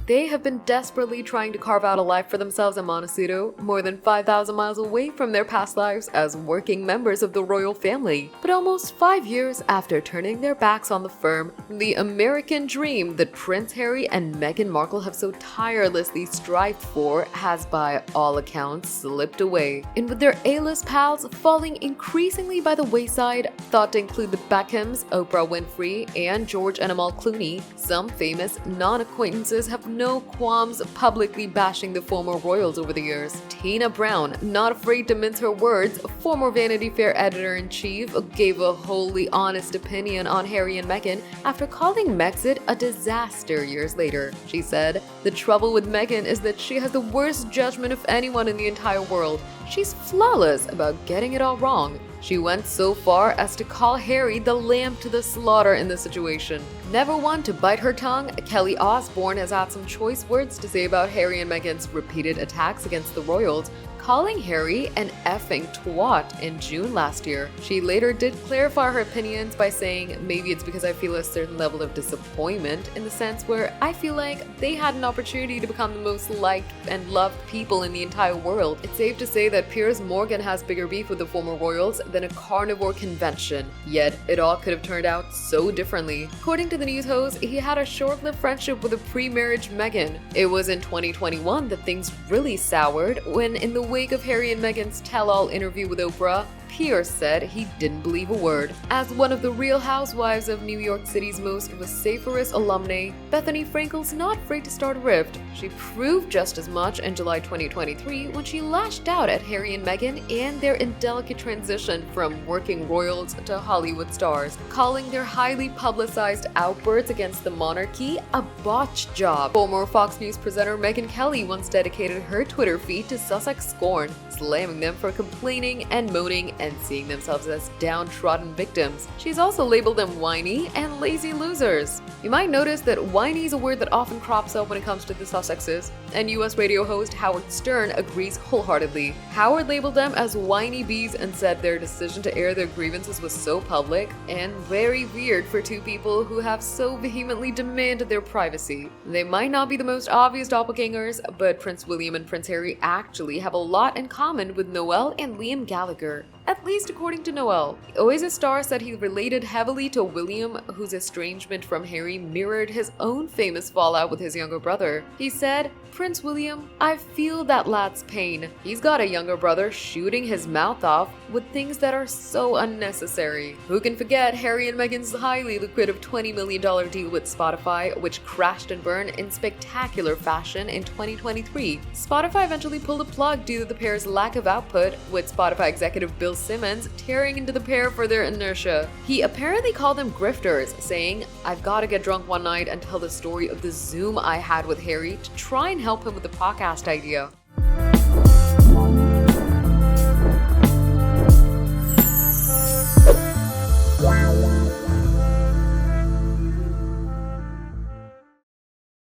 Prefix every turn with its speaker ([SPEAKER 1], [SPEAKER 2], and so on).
[SPEAKER 1] They have been desperately trying to carve out a life for themselves in Montecito, more than 5,000 miles away from their past lives as working members of the royal family. But almost 5 years after turning their backs on the firm, the American dream that Prince Harry and Meghan Markle have so tirelessly strived for has by all accounts slipped away. And with their A-list pals falling increasingly by the wayside, thought to include the Beckhams, Oprah Winfrey, and George and Amal Clooney, some famous non-acquaintances have no qualms publicly bashing the former royals over the years. Tina Brown, not afraid to mince her words, former Vanity Fair editor-in-chief, gave a wholly honest opinion on Harry and Meghan after calling Megxit a disaster years later. She said, "The trouble with Meghan is that she has the worst judgment of anyone in the entire world. She's flawless about getting it all wrong." She went so far as to call Harry the lamb to the slaughter in this situation. Never one to bite her tongue, Kelly Osbourne has had some choice words to say about Harry and Meghan's repeated attacks against the royals, calling Harry an effing twat in June last year. She later did clarify her opinions by saying, "Maybe it's because I feel a certain level of disappointment in the sense where I feel like they had an opportunity to become the most liked and loved people in the entire world. It's safe to say that Piers Morgan has bigger beef with the former royals than a carnivore convention. Yet it all could have turned out so differently." According to the news host, he had a short-lived friendship with a pre-marriage Meghan. It was in 2021 that things really soured when, in the wake of Harry and Meghan's tell-all interview with Oprah, Piers said he didn't believe a word. As one of the Real Housewives of New York City's most vociferous alumnae, Bethany Frankel's not afraid to start a rift. She proved just as much in July 2023 when she lashed out at Harry and Meghan and their indelicate transition from working royals to Hollywood stars, calling their highly publicized outbursts against the monarchy a botched job. Former Fox News presenter Megyn Kelly once dedicated her Twitter feed to Sussex scorn, slamming them for complaining and moaning and seeing themselves as downtrodden victims. She's also labeled them whiny and lazy losers. You might notice that whiny is a word that often crops up when it comes to the Sussexes, and US radio host Howard Stern agrees wholeheartedly. Howard labeled them as whiny bees and said their decision to air their grievances was so public and very weird for two people who have so vehemently demanded their privacy. They might not be the most obvious doppelgangers, but Prince William and Prince Harry actually have a lot in common with Noel and Liam Gallagher. At least according to Noel. Oasis star said he related heavily to William, whose estrangement from Harry mirrored his own famous fallout with his younger brother. He said, "Prince William, I feel that lad's pain. He's got a younger brother shooting his mouth off with things that are so unnecessary." Who can forget Harry and Meghan's highly lucrative $20 million deal with Spotify, which crashed and burned in spectacular fashion in 2023. Spotify eventually pulled a plug due to the pair's lack of output, with Spotify executive Bill Simmons tearing into the pair for their inertia. He apparently called them grifters, saying, "I've got to get drunk one night and tell the story of the Zoom I had with Harry to try and help him with the podcast idea."